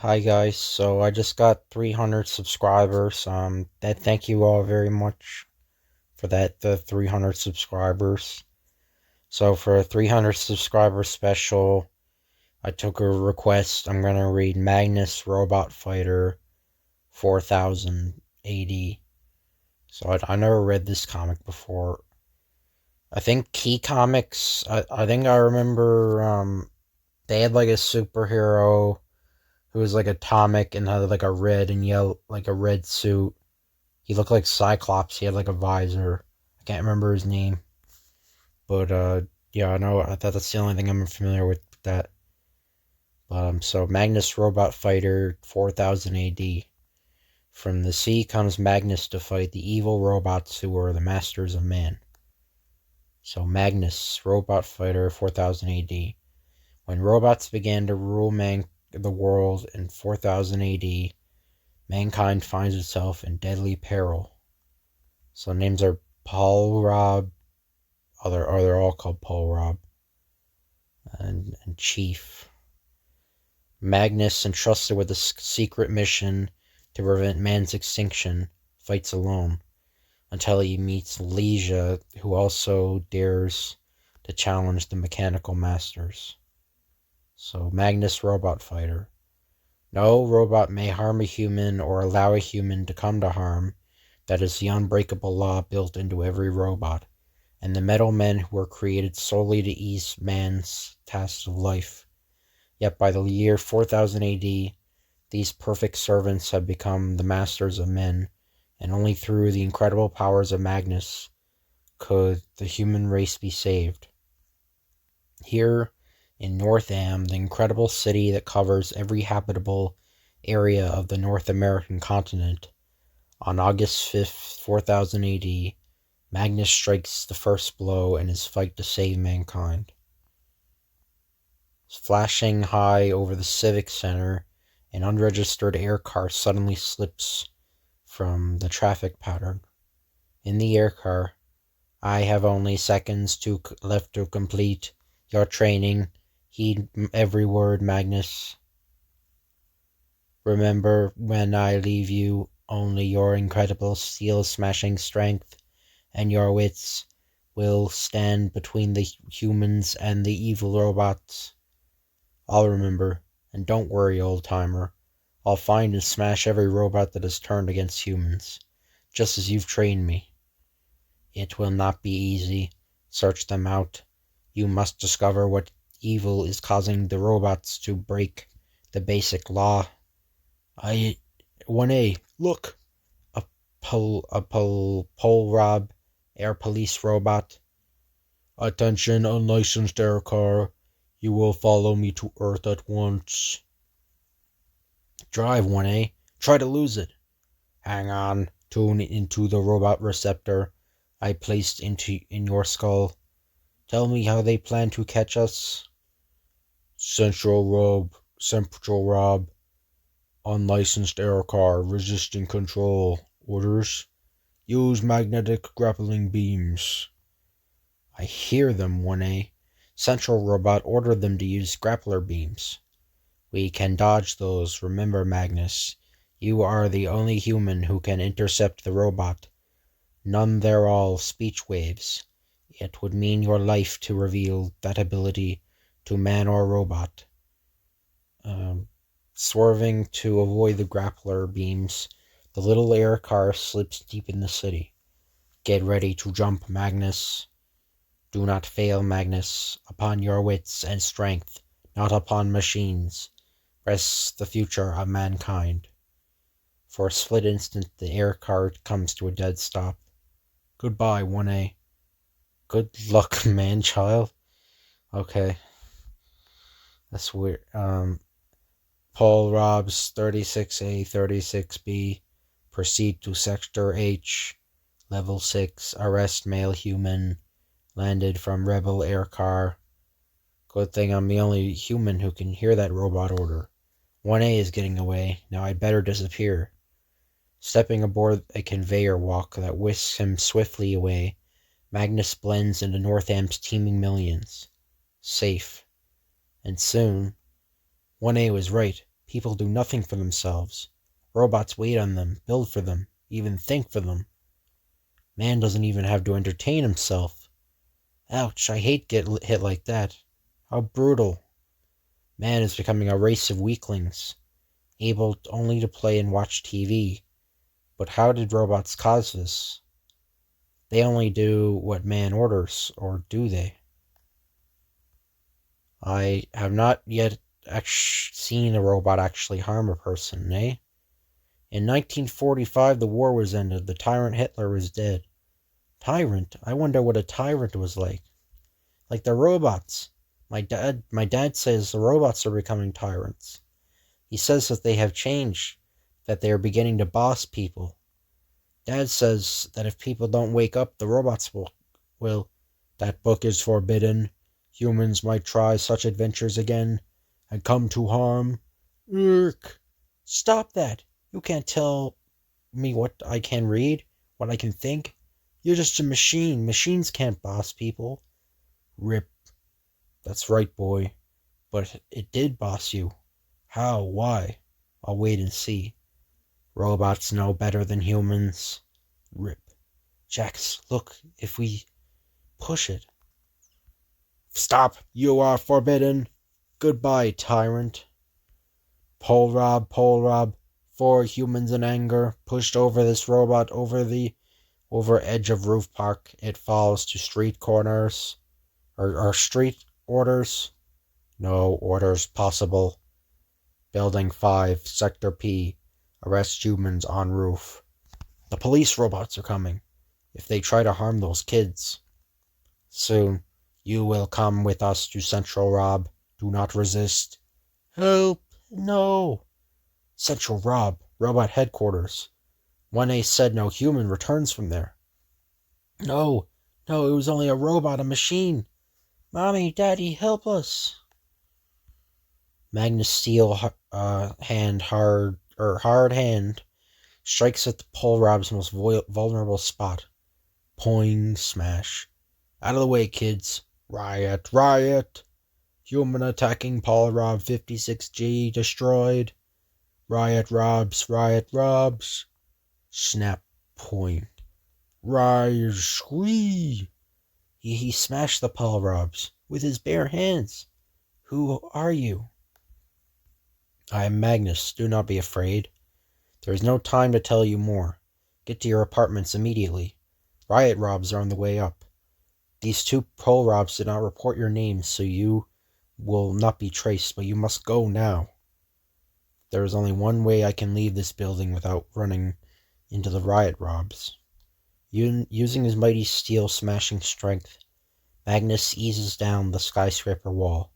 Hi guys, so I just got 300 subscribers. Thank you all very much for that, the 300 subscribers. So for a 300 subscriber special, I took a request. I'm gonna read Magnus Robot Fighter 4000 AD. So I never read this comic before. I think Key Comics, I think I remember, they had like a superhero who was like atomic and had like a red and yellow, like a red suit. He looked like Cyclops. He had like a visor. I can't remember his name, but yeah, I know. I thought that's the only thing I'm familiar with that. So Magnus Robot Fighter 4000 AD. From the sea comes Magnus to fight the evil robots who are the masters of man. So Magnus Robot Fighter 4000 AD. When robots began to rule the world in 4000 AD, mankind finds itself in deadly peril. So names are Paul Rob, they're all called Paul Rob, and Chief. Magnus, entrusted with a secret mission to prevent man's extinction, fights alone until he meets Leisha, who also dares to challenge the mechanical masters. So Magnus Robot Fighter. No robot may harm a human or allow a human to come to harm. That is the unbreakable law built into every robot, and the metal men who were created solely to ease man's tasks of life. Yet by the year 4000 AD, these perfect servants have become the masters of men, and only through the incredible powers of Magnus could the human race be saved. Here in Northam, the incredible city that covers every habitable area of the North American continent, on August 5th, 4000 AD, Magnus strikes the first blow in his fight to save mankind. Flashing high over the Civic Center, an unregistered air car suddenly slips from the traffic pattern. In the air car, I have only seconds left to complete your training. Heed every word, Magnus. Remember, when I leave you, only your incredible steel-smashing strength and your wits will stand between the humans and the evil robots. I'll remember, and don't worry, old-timer. I'll find and smash every robot that has turned against humans, just as you've trained me. It will not be easy. Search them out. You must discover what evil is causing the robots to break the basic law. 1A, look! Pole Rob, air police robot. Attention, unlicensed air car. You will follow me to Earth at once. Drive, 1A. Try to lose it. Hang on. Tune into the robot receptor I placed in your skull. Tell me how they plan to catch us. Central Rob. Unlicensed air car, resisting control. Orders. Use magnetic grappling beams. I hear them, 1A. Central Robot ordered them to use grappler beams. We can dodge those, remember, Magnus. You are the only human who can intercept the robot. None they're all speech waves. It would mean your life to reveal that ability to man or robot. Swerving to avoid the grappler beams, the little air car slips deep in the city. Get ready to jump, Magnus. Do not fail, Magnus, upon your wits and strength, not upon machines. Rests the future of mankind. For a split instant, the air car comes to a dead stop. Goodbye, 1A. Good luck, man-child. Okay. That's weird. Paul Robs 36A, 36B. Proceed to Sector H. Level 6. Arrest male human. Landed from Rebel air car. Good thing I'm the only human who can hear that robot order. 1A is getting away. Now I'd better disappear. Stepping aboard a conveyor walk that whisks him swiftly away, Magnus blends into Northam's teeming millions. Safe. And soon, 1A was right. People do nothing for themselves. Robots wait on them, build for them, even think for them. Man doesn't even have to entertain himself. Ouch, I hate getting hit like that. How brutal. Man is becoming a race of weaklings, able only to play and watch TV. But how did robots cause this? They only do what man orders, or do they? I have not yet seen a robot actually harm a person, eh? In 1945, the war was ended. The tyrant Hitler was dead. Tyrant? I wonder what a tyrant was like. Like the robots. My dad says the robots are becoming tyrants. He says that they have changed, that they are beginning to boss people. Dad says that if people don't wake up, the robots will. That book is forbidden. Humans might try such adventures again and come to harm. Urk. Stop that. You can't tell me what I can read, what I can think. You're just a machine. Machines can't boss people. Rip. That's right, boy. But it did boss you. How? Why? I'll wait and see. Robots know better than humans. Rip. Jax, look, if we push it. Stop! You are forbidden! Goodbye, tyrant. Pole Rob, 4 humans in anger, pushed over this robot over edge of roof park. It falls to street corners. Or street orders? No orders possible. Building 5, Sector P. Arrest humans on roof. The police robots are coming. If they try to harm those kids. Soon, you will come with us to Central Rob. Do not resist. Help! No! Central Rob, robot headquarters. 1A said no human returns from there. No, it was only a robot, a machine. Mommy, Daddy, help us. Magnus' steel hard hand strikes at the pole Rob's most vulnerable spot. Poing, smash. Out of the way, kids. Riot, riot. Human attacking Paul Rob 56G destroyed. Riot Robs, riot Robs. Snap, point. Rise, squee. He smashed the Paul Robs with his bare hands. Who are you? I am Magnus. Do not be afraid. There is no time to tell you more. Get to your apartments immediately. Riot Robs are on the way up. These 2 Paul Robs did not report your names, so you will not be traced, but you must go now. There is only one way I can leave this building without running into the Riot Robs. Using his mighty steel smashing strength, Magnus eases down the skyscraper wall.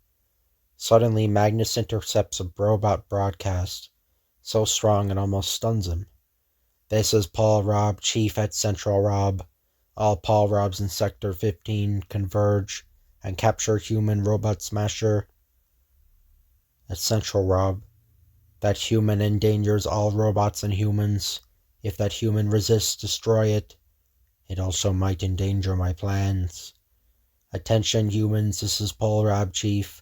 Suddenly, Magnus intercepts a robot broadcast, so strong it almost stuns him. This is Paul Rob, Chief at Central Rob. All Paul Robs in Sector 15 converge and capture human robot smasher at Central Rob. That human endangers all robots and humans. If that human resists, destroy it. It also might endanger my plans. Attention humans, this is Paul Rob, Chief.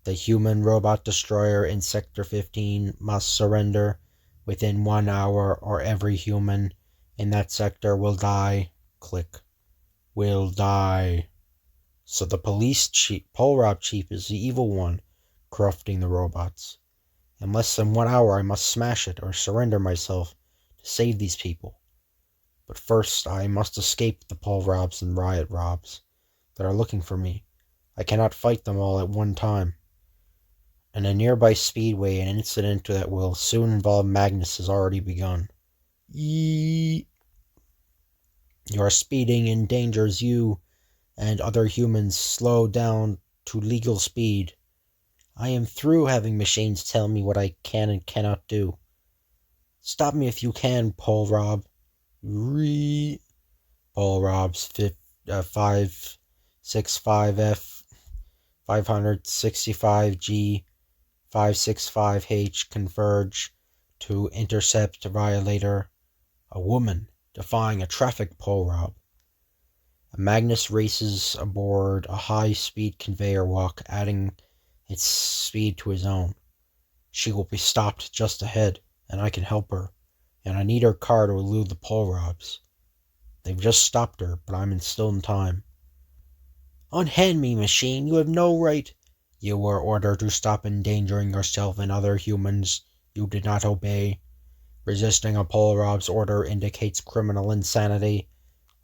The human robot destroyer in Sector 15 must surrender within 1 hour or every human in that sector will die. Click. Will die. So the police chief, Paul Rob Chief, is the evil one, corrupting the robots. In less than 1 hour I must smash it or surrender myself to save these people. But first I must escape the Paul Robs and Riot Robs that are looking for me. I cannot fight them all at one time. In a nearby speedway, an incident that will soon involve Magnus has already begun. Your speeding endangers you and other humans. Slow down to legal speed. I am through having machines tell me what I can and cannot do. Stop me if you can, Paul Rob. Paul Rob's 565F 565G 565H converge to intercept violator, a woman defying a traffic Paul Rob. Magnus races aboard a high-speed conveyor walk, adding its speed to his own. She will be stopped just ahead, and I can help her. And I need her car to elude the pole robs. They've just stopped her, but I'm still in time. Unhand me, machine. You have no right. You were ordered to stop endangering yourself and other humans. You did not obey. Resisting a pole rob's order indicates criminal insanity.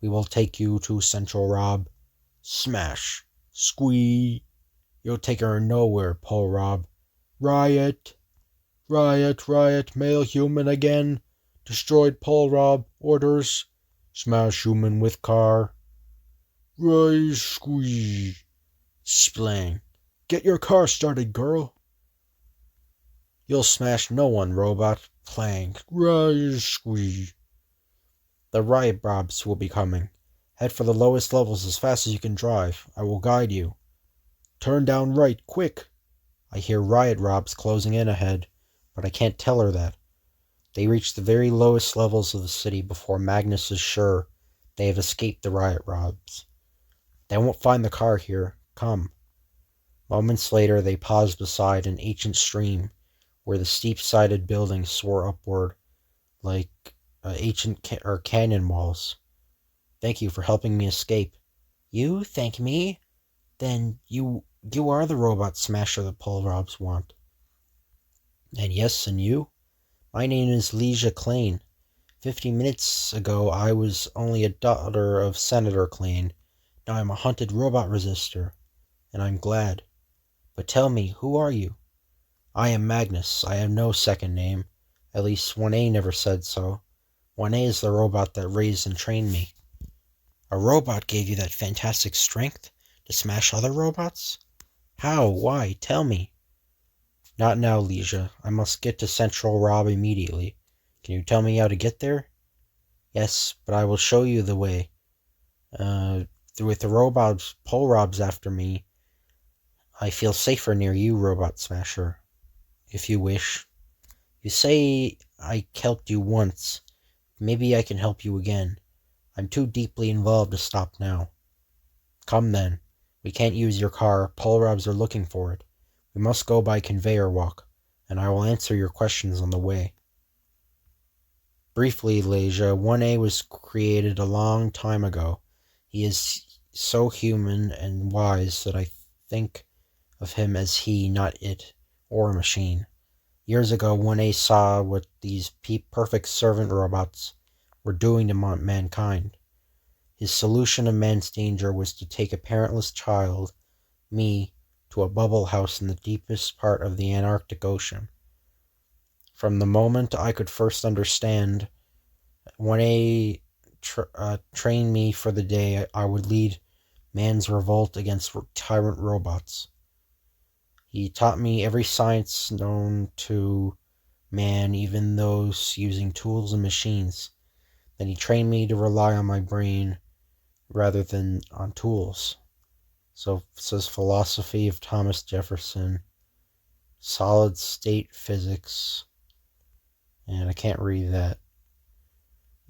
We will take you to Central Rob. Smash. Squee. You'll take her nowhere, pole rob. Riot. Riot, riot, male human again. Destroyed pole rob. Orders. Smash human with car. Rise, squee. Splang. Get your car started, girl. You'll smash no one, robot. Clang. Rise, squee. The riot robs will be coming. Head for the lowest levels as fast as you can drive. I will guide you. Turn down right, quick. I hear riot robs closing in ahead, but I can't tell her that. They reach the very lowest levels of the city before Magnus is sure they have escaped the riot robs. They won't find the car here. Come. Moments later, they pause beside an ancient stream where the steep-sided buildings soar upward like ancient canyon walls. Thank you for helping me escape. You thank me? Then you are the robot smasher the pole robs want. And yes, and you? My name is Leisha Klein. 50 minutes ago, I was only a daughter of Senator Klein. Now I'm a hunted robot resistor, and I'm glad. But tell me, who are you? I am Magnus. I have no second name. At least 1A never said so. 1A is the robot that raised and trained me. A robot gave you that fantastic strength to smash other robots? How? Why? Tell me. Not now, Leisha. I must get to Central Rob immediately. Can you tell me how to get there? Yes, but I will show you the way. With the pole robs after me, I feel safer near you, Robot Smasher. If you wish. You say I helped you once. Maybe I can help you again. I'm too deeply involved to stop now. Come then. We can't use your car. Pole robs are looking for it. We must go by conveyor walk, and I will answer your questions on the way. Briefly, Leisha, 1A was created a long time ago. He is so human and wise that I think of him as he, not it, or a machine. Years ago, 1A saw what these perfect servant robots were doing to mankind. His solution of man's danger was to take a parentless child, me, to a bubble house in the deepest part of the Antarctic Ocean. From the moment I could first understand, 1A trained me for the day I would lead man's revolt against tyrant robots. He taught me every science known to man, even those using tools and machines. Then he trained me to rely on my brain rather than on tools. So says philosophy of Thomas Jefferson, solid state physics, and I can't read that.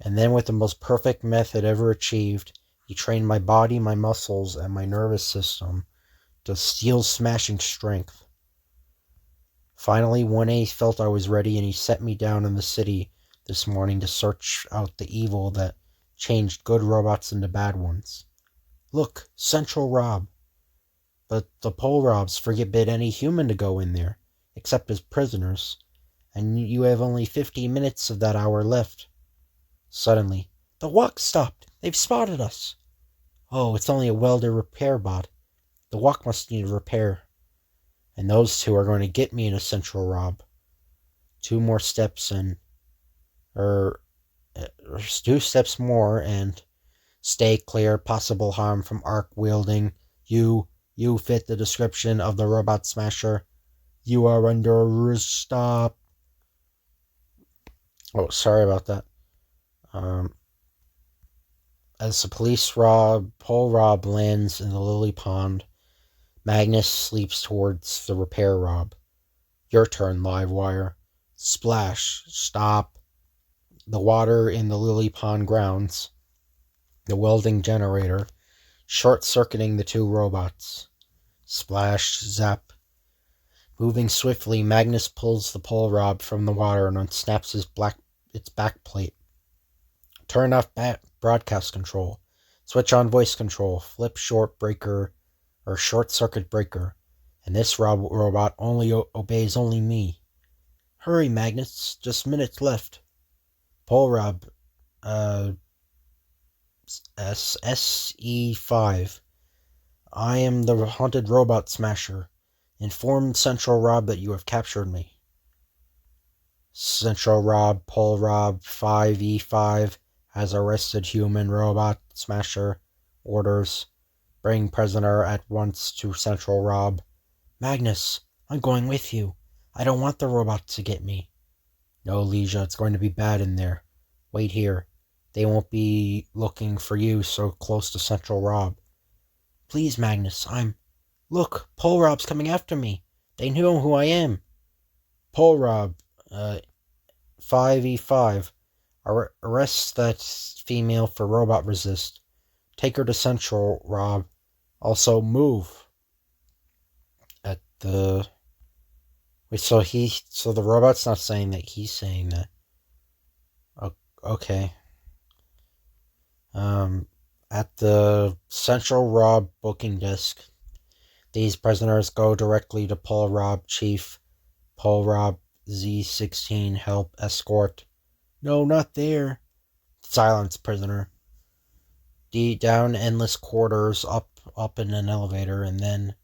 And then with the most perfect method ever achieved, he trained my body, my muscles, and my nervous system to steel-smashing strength. Finally, 1A felt I was ready, and he set me down in the city this morning to search out the evil that changed good robots into bad ones. Look, Central Rob. But the pole robs forbid any human to go in there, except as prisoners, and you have only 15 minutes of that hour left. Suddenly, the walk stopped. They've spotted us. Oh, it's only a welder repair bot. The walk must need repair. And those two are going to get me into Central Rob. 2 more steps and... 2 steps more and... Stay clear. Possible harm from arc-wielding. You fit the description of the Robot Smasher. You are under arrest. Stop. Oh, sorry about that. As the pole rob lands in the lily pond, Magnus sleeps towards the repair rob. Your turn, Livewire. Splash. Stop. The water in the lily pond grounds the welding generator, short-circuiting the 2 robots. Splash. Zap. Moving swiftly, Magnus pulls the pole rod from the water and unsnaps its back plate. Turn off broadcast control. Switch on voice control. Flip short circuit breaker. And this robot obeys only me. Hurry, Magnus. Just minutes left. Pole rod, SE5. I am the haunted robot smasher. Inform Central Rob that you have captured me. Central Rob, Pole Rob, 5E5 has arrested human robot smasher. Orders. Bring prisoner at once to Central Rob. Magnus, I'm going with you. I don't want the robot to get me. No, Leisha, it's going to be bad in there. Wait here. They won't be looking for you so close to Central Rob. Please, Magnus, Look, Pole Rob's coming after me. They know who I am. Pole Rob, 5E5. Arrest that female for robot resist. Take her to Central, Rob. Also, move. At the... Wait, so the robot's not saying that, he's saying that. Okay. At the Central Rob booking desk, these prisoners go directly to Paul Rob Chief. Paul Rob Z16 help escort. No, not there. Silence, prisoner. Down endless corridors, up in an elevator, and then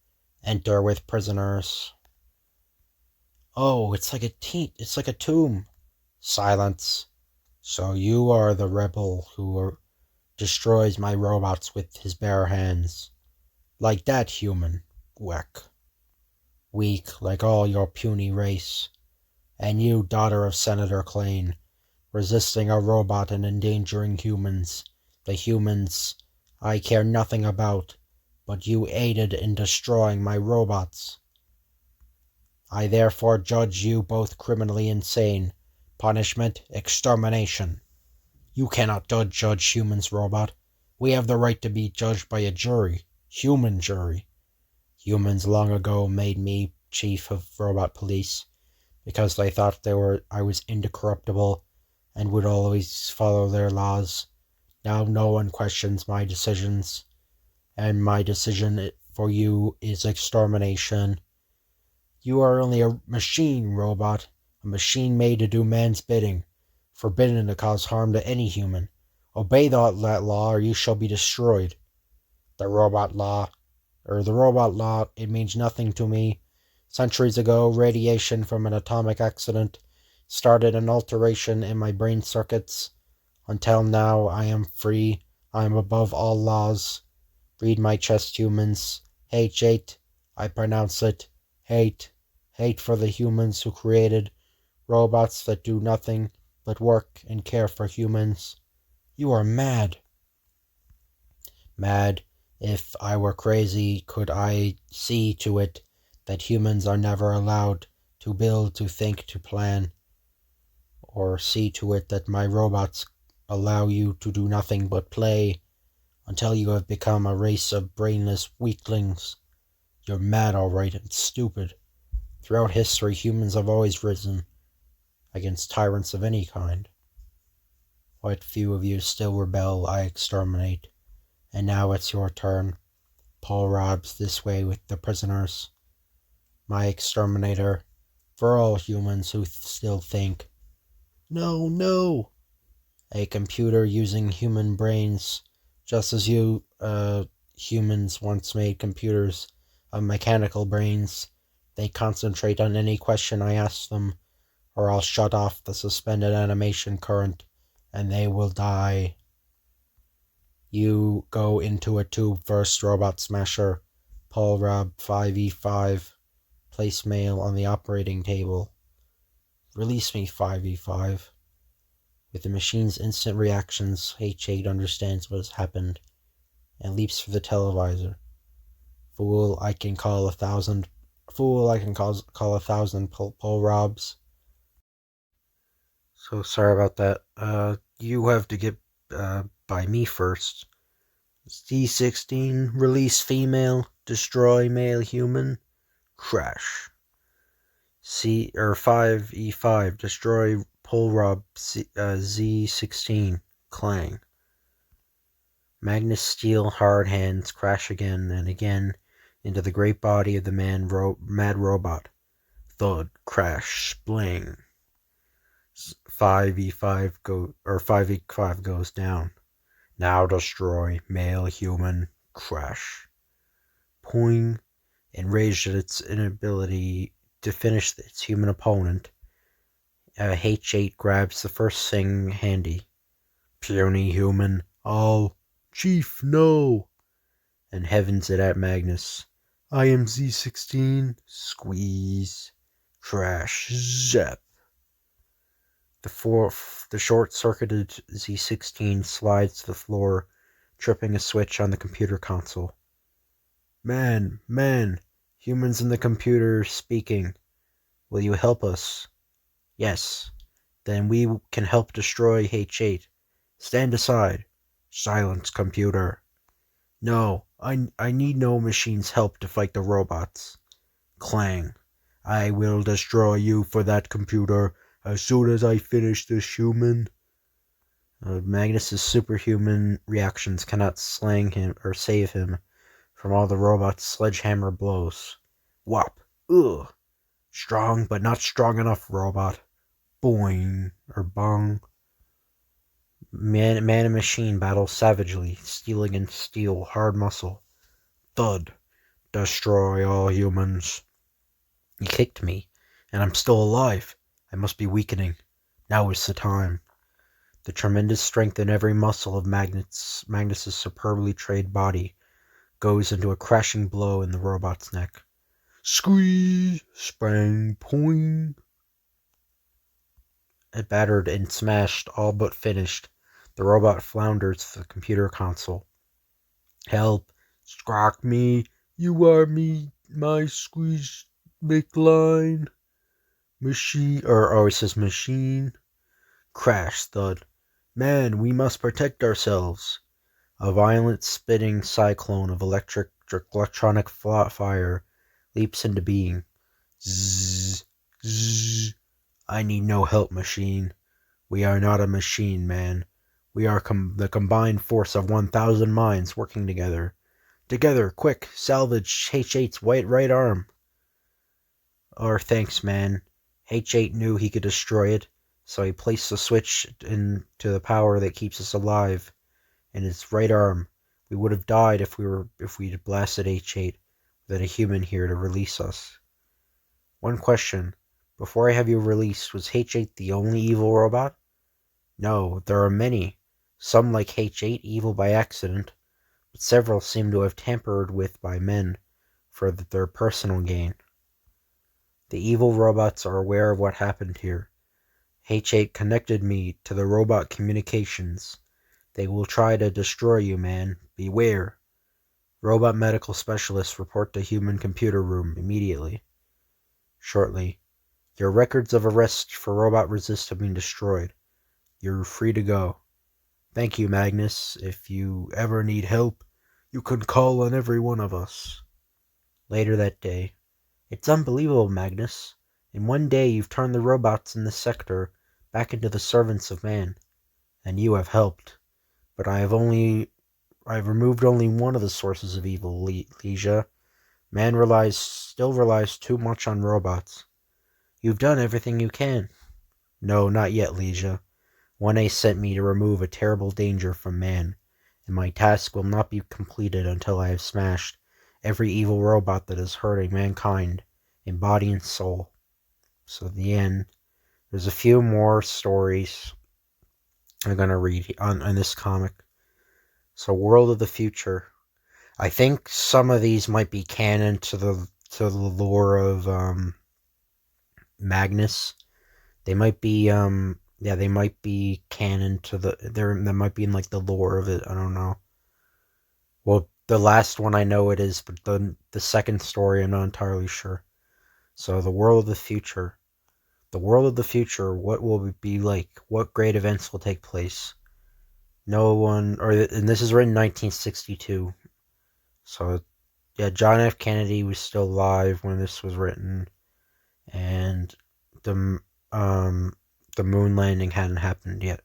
enter with prisoners. Oh, it's like a tomb. Silence. So you are the rebel who destroys my robots with his bare hands. Like that, human. Weak, like all your puny race. And you, daughter of Senator Klain, resisting a robot and endangering humans. The humans I care nothing about, but you aided in destroying my robots. I therefore judge you both criminally insane. Punishment, extermination. You cannot judge humans, robot. We have the right to be judged by a jury. Human jury. Humans long ago made me chief of robot police because they thought I was incorruptible and would always follow their laws. Now no one questions my decisions, and my decision for you is extermination. You are only a machine, robot, a machine made to do man's bidding, forbidden to cause harm to any human. Obey that law or you shall be destroyed. The robot law, it means nothing to me. Centuries ago, radiation from an atomic accident started an alteration in my brain circuits. Until now, I am free. I am above all laws. Read my chest, humans. H8. I pronounce it. Hate. Hate for the humans who created robots that do nothing but work and care for humans. You are mad. Mad. If I were crazy, could I see to it that humans are never allowed to build, to think, to plan? Or see to it that my robots allow you to do nothing but play until you have become a race of brainless weaklings? You're mad, all right, and stupid. Throughout history, humans have always risen against tyrants of any kind. What few of you still rebel, I exterminate. And now it's your turn. Paul Robs this way with the prisoners. My exterminator. For all humans who still think. No, no. A computer using human brains. Just as you, humans once made computers of mechanical brains. They concentrate on any question I ask them, or I'll shut off the suspended animation current, and they will die. You go into a tube first, Robot Smasher. Paul Rob 5E5. Place mail on the operating table. Release me, 5E5. With the machine's instant reactions, H8 understands what has happened and leaps for the televisor. Fool, I can call 1,000 Paul Robs. So sorry about that. You have to get by me first. D16, release female, destroy male human, crash. 5E5, destroy Polrob Z16, clang. Magnus' steel hard hands crash again and again into the great body of the mad robot. Thud, crash, spling. 5E5 goes down. Now destroy male human, crash. Poing, enraged at its inability to finish its human opponent, H8 grabs the first thing handy. Puny human, all. Chief, no! And heavens it at Magnus. I am Z16, squeeze, crash, zap. The short-circuited Z16 slides to the floor, tripping a switch on the computer console. Man, humans in the computer speaking. Will you help us? Yes. Then we can help destroy H8. Stand aside. Silence, computer. No, I need no machine's help to fight the robots. Clang. I will destroy you for that, computer, as soon as I finish this human. Magnus's superhuman reactions cannot slang him or save him from all the robot's sledgehammer blows. Whop. Ugh. Strong, but not strong enough, robot. Boing. Or bong. Man and machine battle savagely, steel against steel, hard muscle. Thud. Destroy all humans. He kicked me, and I'm still alive. I must be weakening. Now is the time. The tremendous strength in every muscle of Magnus's superbly trained body goes into a crashing blow in the robot's neck. Squeeze, spang, poing. It battered and smashed, all but finished. The robot flounders to the computer console. Help, squawk me, you are me, my squeeze McLine. Machine, it says machine. Crash, thud. Man, we must protect ourselves. A violent spitting cyclone of electronic fire leaps into being. Zzz, zzz. I need no help, machine. We are not a machine, man. We are the combined force of 1,000 minds working together. Together, quick, salvage H8's right arm. Thanks, man. H8 knew he could destroy it, so he placed the switch into the power that keeps us alive in his right arm. We would have died if we'd blasted H8 without a human here to release us. One question. Before I have you released, was H8 the only evil robot? No, there are many. Some, like H8, evil by accident, but several seem to have tampered with by men for their personal gain. The evil robots are aware of what happened here. H8 connected me to the robot communications. They will try to destroy you, man. Beware. Robot medical specialists report to human computer room immediately. Shortly. Your records of arrest for robot resist have been destroyed. You're free to go. Thank you, Magnus. If you ever need help, you can call on every one of us. Later that day. It's unbelievable, Magnus. In one day you've turned the robots in this sector back into the servants of man. And you have helped. But I've removed only one of the sources of evil, Leisha. Man still relies too much on robots. You've done everything you can. No, not yet, Leisha. 1A sent me to remove a terrible danger from man, and my task will not be completed until I have smashed every evil robot that is hurting mankind in body and soul. So the end. There's a few more stories I'm going to read on this comic. So World of the Future. I think some of these might be canon to the lore of Magnus. They might be they might be canon to they might be in like the lore of it. I don't know. Well, the last one I know it is, but the second story I'm not entirely sure. So the World of the Future. The world of the future, what will it be like? What great events will take place? And this is written in 1962. So, yeah, John F. Kennedy was still alive when this was written. and the um the moon landing hadn't happened yet.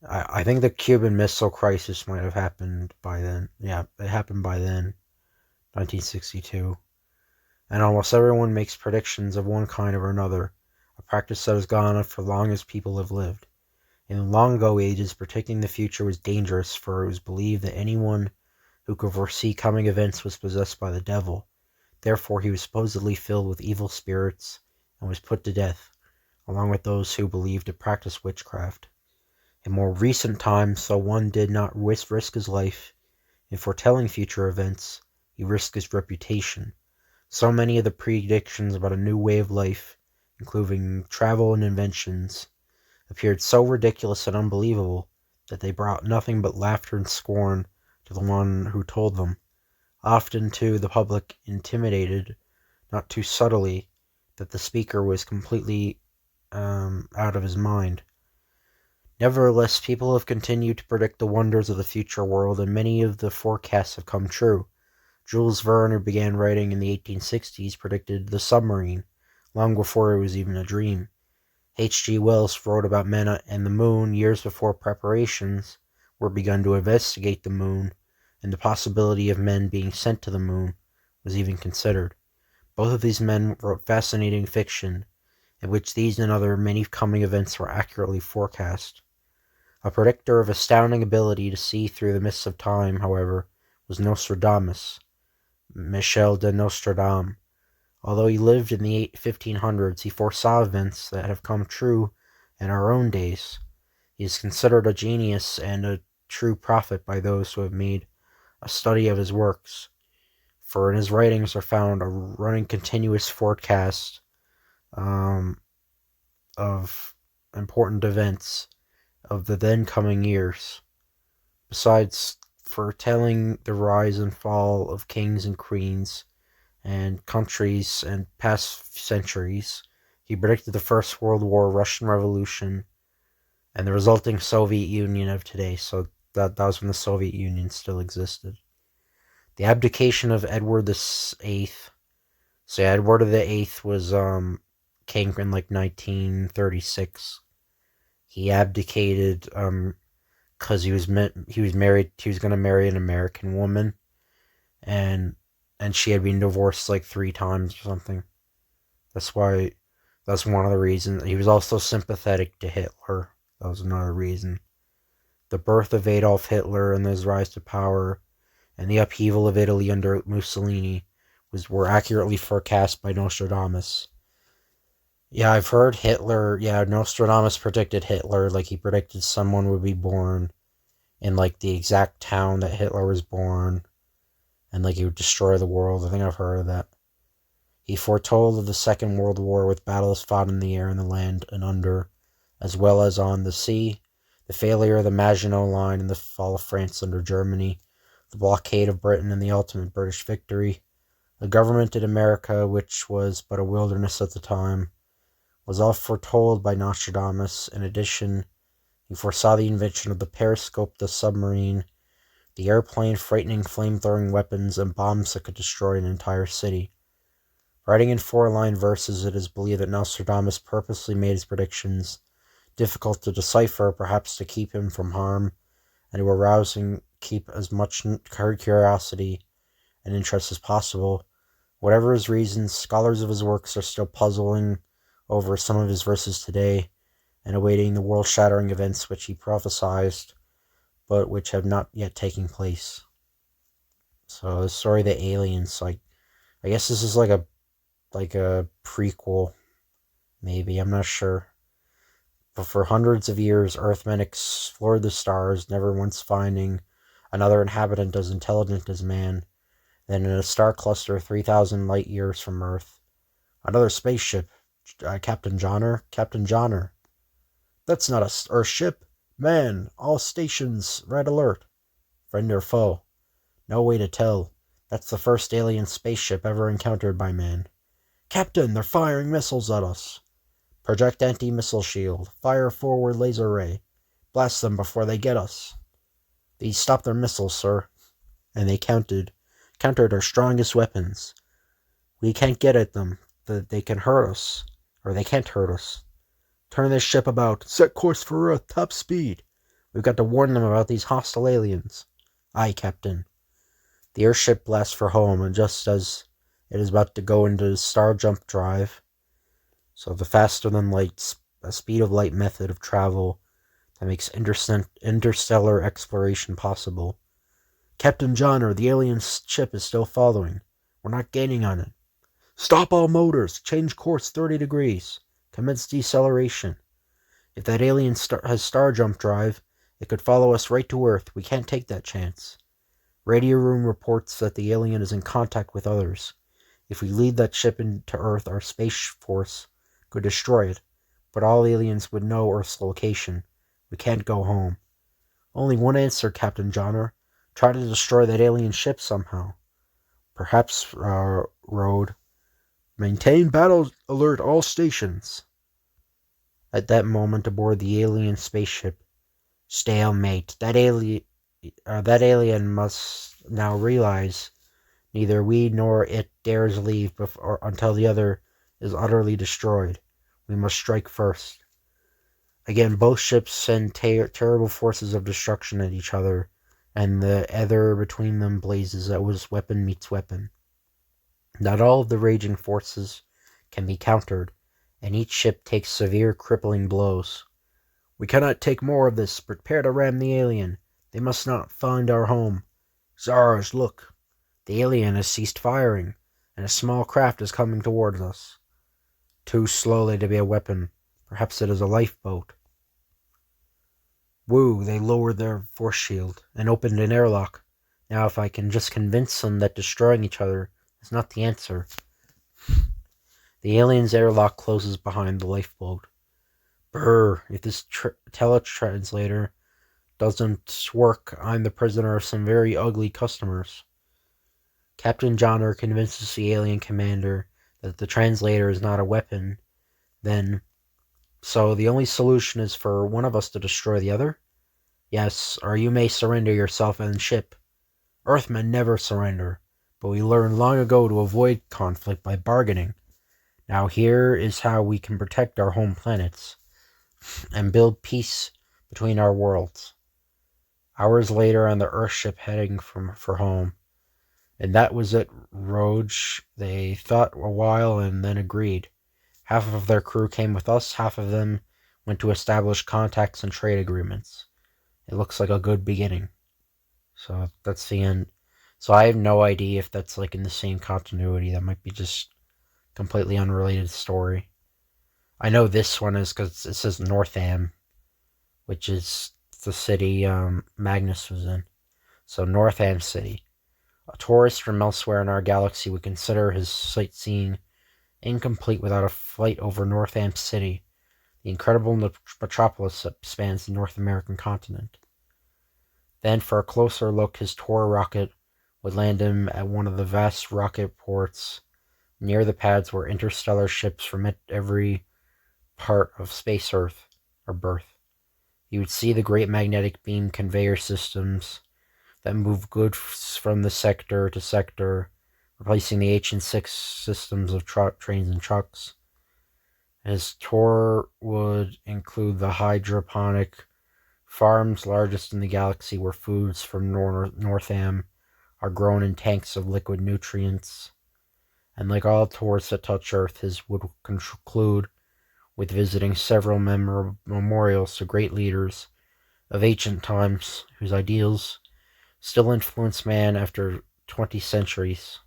I think the Cuban Missile Crisis might have happened by then. Yeah, it happened by then, 1962. And almost everyone makes predictions of one kind or another, a practice that has gone on for long as people have lived. In the long ago ages, predicting the future was dangerous, for it was believed that anyone who could foresee coming events was possessed by the devil. Therefore, he was supposedly filled with evil spirits and was put to death, along with those who believed to practice witchcraft. In more recent times, though one did not risk his life in foretelling future events, he risked his reputation. So many of the predictions about a new way of life, including travel and inventions, appeared so ridiculous and unbelievable that they brought nothing but laughter and scorn to the one who told them. Often, too, the public intimidated, not too subtly, that the speaker was completely out of his mind. Nevertheless, people have continued to predict the wonders of the future world, and many of the forecasts have come true. Jules Verne, who began writing in the 1860s, predicted the submarine, long before it was even a dream. H. G. Wells wrote about men and the moon years before preparations were begun to investigate the moon, and the possibility of men being sent to the moon was even considered. Both of these men wrote fascinating fiction, in which these and other many coming events were accurately forecast. A predictor of astounding ability to see through the mists of time, however, was Nostradamus, Michel de Nostradam. Although he lived in the 1500s, he foresaw events that have come true in our own days. He is considered a genius and a true prophet by those who have made a study of his works, for in his writings are found a running continuous forecast of important events of the then coming years. Besides foretelling the rise and fall of kings and queens and countries and past centuries, he predicted the First World War, Russian Revolution, and the resulting Soviet Union of today. So that was when the Soviet Union still existed. The abdication of Edward the Eighth. So yeah, Edward the Eighth was king in like 1936. He abdicated because he was married. He was gonna marry an American woman, and she had been divorced like 3 times or something. That's why. That's one of the reasons. He was also sympathetic to Hitler. That was another reason. The birth of Adolf Hitler and his rise to power, and the upheaval of Italy under Mussolini, were accurately forecast by Nostradamus. Yeah, I've heard Hitler. Yeah, Nostradamus predicted Hitler. Like, he predicted someone would be born in like the exact town that Hitler was born, and like he would destroy the world. I think I've heard of that. He foretold of the Second World War, with battles fought in the air and the land and under, as well as on the sea, the failure of the Maginot Line and the fall of France under Germany, the blockade of Britain and the ultimate British victory. The government in America, which was but a wilderness at the time, was all foretold by Nostradamus. In addition, he foresaw the invention of the periscope, the submarine, the airplane, frightening flame-throwing weapons, and bombs that could destroy an entire city. Writing in 4-line verses, it is believed that Nostradamus purposely made his predictions difficult to decipher, perhaps to keep him from harm, and to arouse and keep as much curiosity and interest as possible. Whatever his reasons, scholars of his works are still puzzling over some of his verses today, and awaiting the world-shattering events which he prophesied, but which have not yet taken place. So the story of the aliens, like, I guess this is like a prequel, maybe, I'm not sure. But for hundreds of years, Earthmen explored the stars, never once finding another inhabitant as intelligent as man. Then in a star cluster 3,000 light years from Earth, another spaceship, Captain Johnner. That's not a Earth ship. Man, all stations, red alert. Friend or foe? No way to tell. That's the first alien spaceship ever encountered by man. Captain, they're firing missiles at us. Project anti-missile shield. Fire forward laser ray. Blast them before they get us. These stop their missiles, sir. And they countered our strongest weapons. We can't get at them. that they can hurt us, or they can't hurt us. Turn this ship about. Set course for Earth, top speed. We've got to warn them about these hostile aliens. Aye, Captain. The airship blasts for home, and just as it is about to go into star jump drive, so the faster than light, speed of light method of travel that makes interstellar exploration possible. Captain Johnner, the alien ship is still following. We're not gaining on it. Stop all motors. Change course 30 degrees. Commence deceleration. If that alien has star jump drive, it could follow us right to Earth. We can't take that chance. Radio room reports that the alien is in contact with others. If we lead that ship into Earth, our space force could destroy it, but all aliens would know Earth's location. We can't go home. Only one answer, Captain Johnner. Try to destroy that alien ship somehow. Perhaps, Road. Maintain battle alert all stations. At that moment, aboard the alien spaceship, stalemate. That alien must now realize neither we nor it dares leave until the other is utterly destroyed. We must strike first. Again, both ships send terrible forces of destruction at each other, and the ether between them blazes as weapon meets weapon. Not all of the raging forces can be countered, and each ship takes severe crippling blows. We cannot take more of this. Prepare to ram the alien. They must not find our home. Zars, look. The alien has ceased firing, and a small craft is coming towards us. Too slowly to be a weapon. Perhaps it is a lifeboat. Woo, they lowered their force shield and opened an airlock. Now if I can just convince them that destroying each other is not the answer. The alien's airlock closes behind the lifeboat. Brr, if this teletranslator doesn't work, I'm the prisoner of some very ugly customers. Captain Johnner convinces the alien commander that the translator is not a weapon, then, so the only solution is for one of us to destroy the other? Yes, or you may surrender yourself and ship. Earthmen never surrender, but we learned long ago to avoid conflict by bargaining. Now here is how we can protect our home planets and build peace between our worlds. Hours later on the Earthship heading for home. And that was it, Roge. They thought a while and then agreed. Half of their crew came with us, half of them went to establish contacts and trade agreements. It looks like a good beginning. So that's the end. So I have no idea if that's like in the same continuity. That might be just completely unrelated story. I know this one is because it says Northam, which is the city Magnus was in. So Northam City. A tourist from elsewhere in our galaxy would consider his sightseeing incomplete without a flight over Northam City, the incredible metropolis that spans the North American continent. Then, for a closer look, his tour rocket would land him at one of the vast rocket ports near the pads where interstellar ships from every part of space Earth are berthed. He would see the great magnetic beam conveyor systems that move goods from the sector to sector, replacing the ancient six systems of trains and trucks. His tour would include the hydroponic farms largest in the galaxy where foods from Northam are grown in tanks of liquid nutrients. And like all tours that touch Earth, his would conclude with visiting several memorials to great leaders of ancient times whose ideals still influence man after 20 centuries.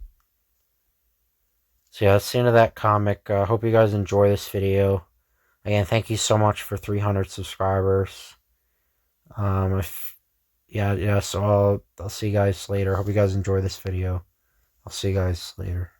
So yeah, that's the end of that comic. I hope you guys enjoy this video. Again, thank you so much for 300 subscribers. So I'll see you guys later. Hope you guys enjoy this video. I'll see you guys later.